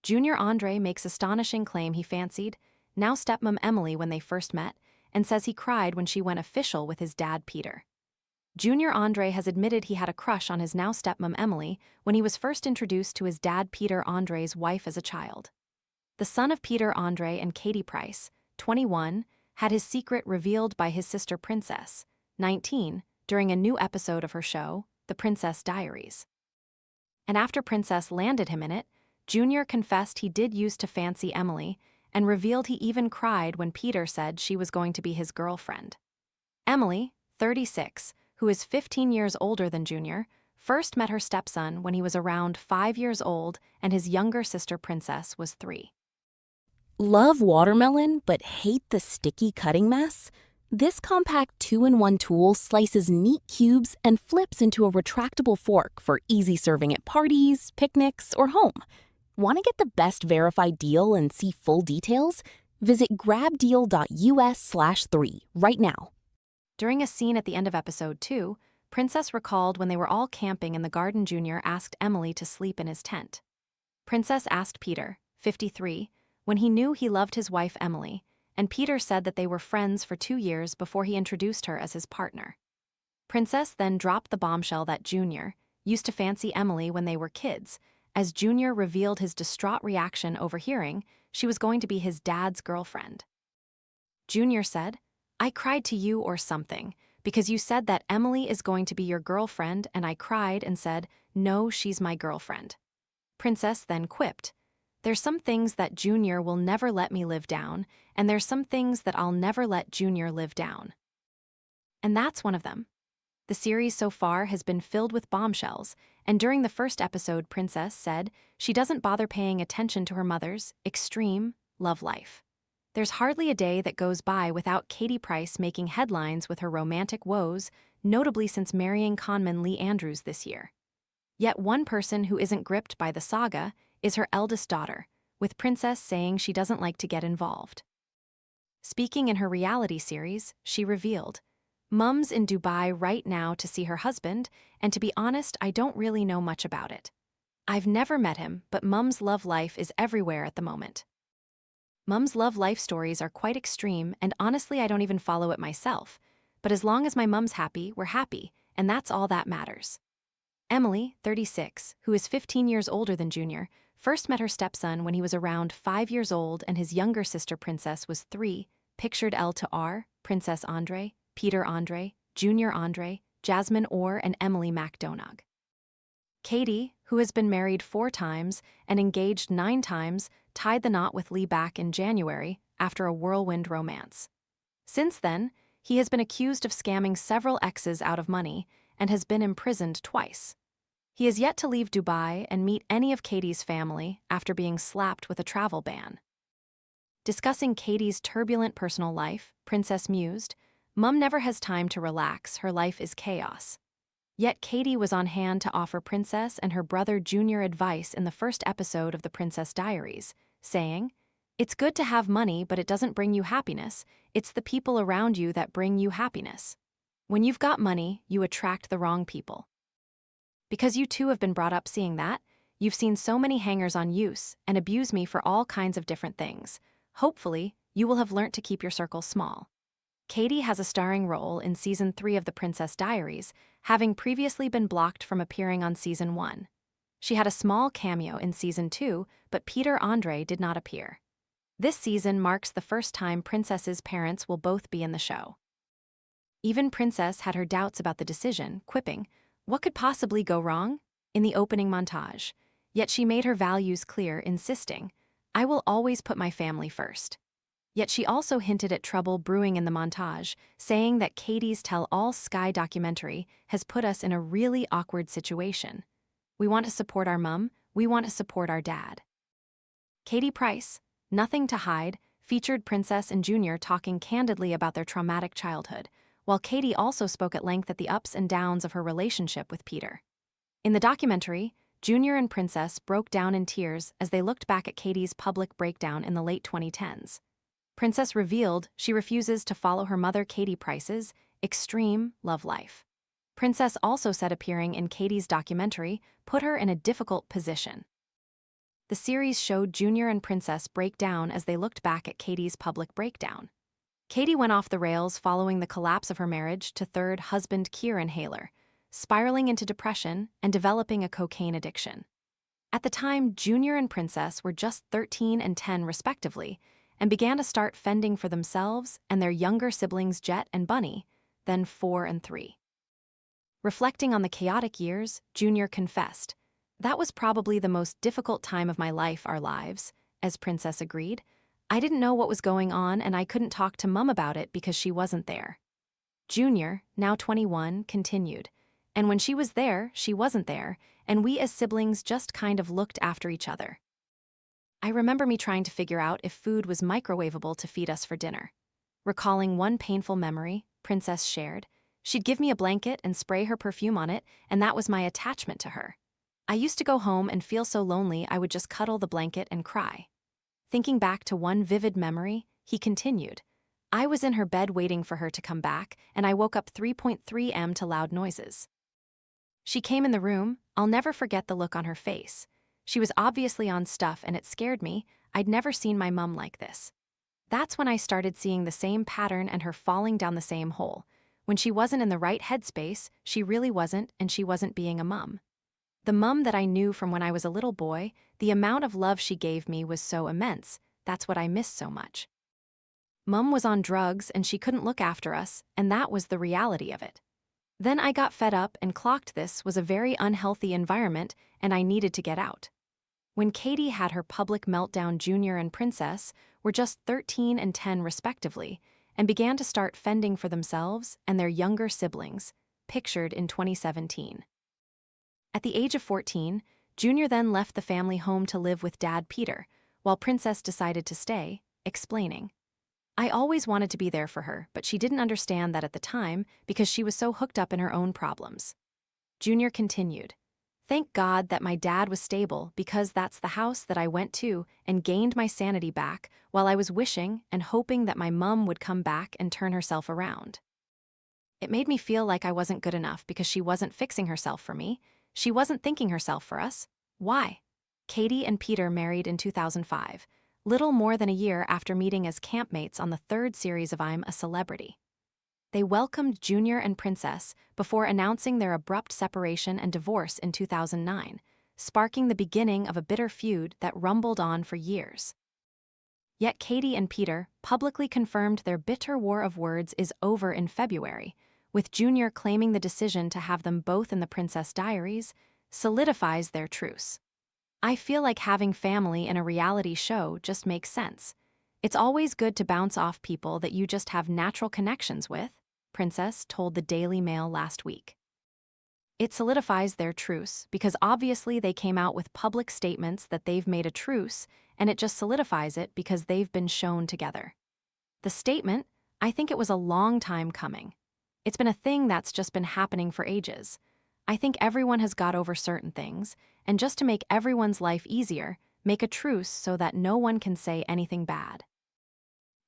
Junior Andre makes astonishing claim he fancied now stepmom Emily when they first met, and says he cried when she went official with his dad Peter. Junior Andre has admitted he had a crush on his now stepmom Emily when he was first introduced to his dad Peter Andre's wife as a child. The son of Peter Andre and Katie Price, 21, had his secret revealed by his sister Princess, 19, during a new episode of her show, The Princess Diaries. And after Princess landed him in it, Junior confessed he did used to fancy Emily and revealed he even cried when Peter said she was going to be his girlfriend. Emily, 36, who is 15 years older than Junior, first met her stepson when he was around 5 years old and his younger sister Princess was 3. Love watermelon but hate the sticky cutting mess? This compact 2-in-1 tool slices neat cubes and flips into a retractable fork for easy serving at parties, picnics, or home. Want to get the best verified deal and see full details? Visit grabdeal.us/3 right now. During a scene at the end of episode 2, Princess recalled when they were all camping in the garden. Junior asked Emily to sleep in his tent. Princess asked Peter, 53, when he knew he loved his wife Emily, and Peter said that they were friends for 2 years before he introduced her as his partner. Princess then dropped the bombshell that Junior used to fancy Emily when they were kids, as Junior revealed his distraught reaction overhearing she was going to be his dad's girlfriend. Junior said, "I cried to you or something, because you said that Emily is going to be your girlfriend, and I cried and said, no, she's my girlfriend." Princess then quipped, "There's some things that Junior will never let me live down, and there's some things that I'll never let Junior live down." And that's one of them. The series so far has been filled with bombshells, and during the first episode, Princess said she doesn't bother paying attention to her mother's extreme love life. There's hardly a day that goes by without Katie Price making headlines with her romantic woes, notably since marrying conman Lee Andrews this year. Yet one person who isn't gripped by the saga is her eldest daughter, with Princess saying she doesn't like to get involved. Speaking in her reality series, she revealed, "Mum's in Dubai right now to see her husband, and to be honest, I don't really know much about it. I've never met him, but Mum's love life is everywhere at the moment. Mum's love life stories are quite extreme, and honestly I don't even follow it myself, but as long as my mum's happy, we're happy, and that's all that matters." Emily, 36, who is 15 years older than Junior, first met her stepson when he was around 5 years old and his younger sister Princess was 3, pictured L to R, Princess Andre, Peter Andre, Junior Andre, Jasmine Orr, and Emily MacDonagh. Katie, who has been married 4 times and engaged 9 times, tied the knot with Lee back in January after a whirlwind romance. Since then, he has been accused of scamming several exes out of money and has been imprisoned twice. He has yet to leave Dubai and meet any of Katie's family after being slapped with a travel ban. Discussing Katie's turbulent personal life, Princess mused, "Mum never has time to relax, her life is chaos." Yet Katie was on hand to offer Princess and her brother Junior advice in the first episode of The Princess Diaries, saying, "It's good to have money, but it doesn't bring you happiness. It's the people around you that bring you happiness. When you've got money, you attract the wrong people." Because you too have been brought up seeing that, you've seen so many hangers on use and abuse me for all kinds of different things. Hopefully, you will have learnt to keep your circle small. Katie has a starring role in Season 3 of The Princess Diaries, having previously been blocked from appearing on Season 1. She had a small cameo in Season 2, but Peter Andre did not appear. This season marks the first time Princess's parents will both be in the show. Even Princess had her doubts about the decision, quipping, "What could possibly go wrong?" in the opening montage. Yet she made her values clear, insisting, "I will always put my family first." Yet she also hinted at trouble brewing in the montage, saying that Katie's Tell-All Sky documentary has put us in a really awkward situation. "We want to support our mum, we want to support our dad." Katie Price, Nothing to Hide, featured Princess and Junior talking candidly about their traumatic childhood, while Katie also spoke at length at the ups and downs of her relationship with Peter. In the documentary, Junior and Princess broke down in tears as they looked back at Katie's public breakdown in the late 2010s. Princess revealed she refuses to follow her mother Katie Price's extreme love life. Princess also said appearing in Katie's documentary put her in a difficult position. The series showed Junior and Princess break down as they looked back at Katie's public breakdown. Katie went off the rails following the collapse of her marriage to third husband Kieran Haler, spiraling into depression and developing a cocaine addiction. At the time, Junior and Princess were just 13 and 10 respectively, and began to start fending for themselves and their younger siblings Jet and Bunny, then 4 and 3. Reflecting on the chaotic years, Junior confessed, "That was probably the most difficult time of my life, our lives," as Princess agreed. "I didn't know what was going on and I couldn't talk to Mum about it because she wasn't there." Junior, now 21, continued, "And when she was there, she wasn't there, and we as siblings just kind of looked after each other. I remember me trying to figure out if food was microwavable to feed us for dinner." Recalling one painful memory, Princess shared, "She'd give me a blanket and spray her perfume on it, and that was my attachment to her. I used to go home and feel so lonely I would just cuddle the blanket and cry." Thinking back to one vivid memory, he continued, "I was in her bed waiting for her to come back, and I woke up 3.3 am to loud noises. She came in the room. I'll never forget the look on her face. She was obviously on stuff and it scared me. I'd never seen my mum like this. That's when I started seeing the same pattern and her falling down the same hole. When she wasn't in the right headspace, she really wasn't, and she wasn't being a mum. The mum that I knew from when I was a little boy, the amount of love she gave me was so immense. That's what I missed so much. Mum was on drugs and she couldn't look after us, and that was the reality of it. Then I got fed up and clocked this was a very unhealthy environment and I needed to get out." When Katie had her public meltdown, Junior and Princess were just 13 and 10 respectively, and began to start fending for themselves and their younger siblings, pictured in 2017. At the age of 14, Junior then left the family home to live with Dad Peter, while Princess decided to stay, explaining, "I always wanted to be there for her, but she didn't understand that at the time because she was so hooked up in her own problems." Junior continued, "Thank God that my dad was stable because that's the house that I went to and gained my sanity back while I was wishing and hoping that my mum would come back and turn herself around. It made me feel like I wasn't good enough because she wasn't fixing herself for me. She wasn't thinking herself for us. Why?" Katie and Peter married in 2005, little more than a year after meeting as campmates on the third series of I'm a Celebrity. They welcomed Junior and Princess before announcing their abrupt separation and divorce in 2009, sparking the beginning of a bitter feud that rumbled on for years. Yet Katie and Peter publicly confirmed their bitter war of words is over in February, with Junior claiming the decision to have them both in the Princess Diaries solidifies their truce. "I feel like having family in a reality show just makes sense. It's always good to bounce off people that you just have natural connections with," Princess told the Daily Mail last week. "It solidifies their truce because obviously they came out with public statements that they've made a truce, and it just solidifies it because they've been shown together. The statement, I think it was a long time coming. It's been a thing that's just been happening for ages. I think everyone has got over certain things, and just to make everyone's life easier, make a truce so that no one can say anything bad.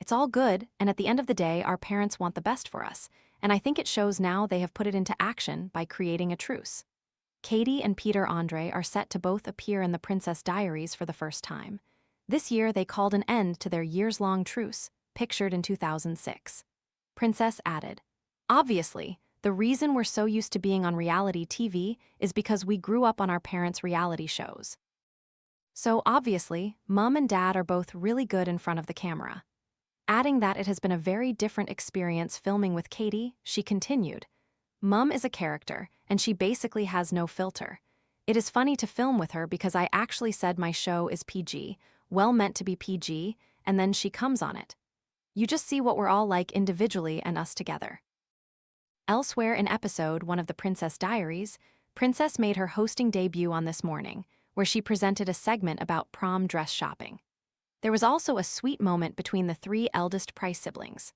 It's all good, and at the end of the day, our parents want the best for us, and I think it shows now they have put it into action by creating a truce." Katie and Peter Andre are set to both appear in the Princess Diaries for the first time. This year, they called an end to their years-long truce, pictured in 2006. Princess added, "Obviously, the reason we're so used to being on reality TV is because we grew up on our parents' reality shows. So obviously, Mum and Dad are both really good in front of the camera." Adding that it has been a very different experience filming with Katie, she continued, "Mum is a character, and she basically has no filter. It is funny to film with her because I actually said my show is PG, well meant to be PG, and then she comes on it. You just see what we're all like individually and us together." Elsewhere in episode 1 of the Princess Diaries, Princess made her hosting debut on This Morning, where she presented a segment about prom dress shopping. There was also a sweet moment between the 3 eldest Price siblings.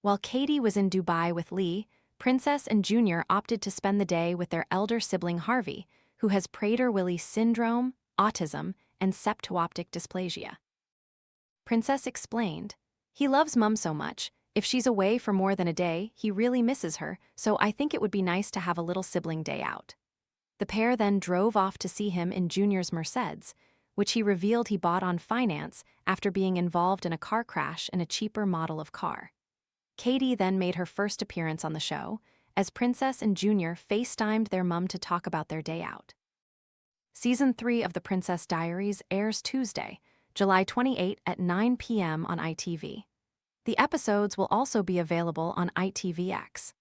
While Katie was in Dubai with Lee, Princess and Junior opted to spend the day with their elder sibling Harvey, who has Prader-Willi syndrome, autism, and septooptic dysplasia. Princess explained, "He loves Mum so much. If she's away for more than a day, he really misses her, so I think it would be nice to have a little sibling day out." The pair then drove off to see him in Junior's Mercedes, which he revealed he bought on finance after being involved in a car crash in a cheaper model of car. Katie then made her first appearance on the show, as Princess and Junior FaceTimed their mum to talk about their day out. Season 3 of The Princess Diaries airs Tuesday, July 28 at 9 p.m. on ITV. The episodes will also be available on ITVX.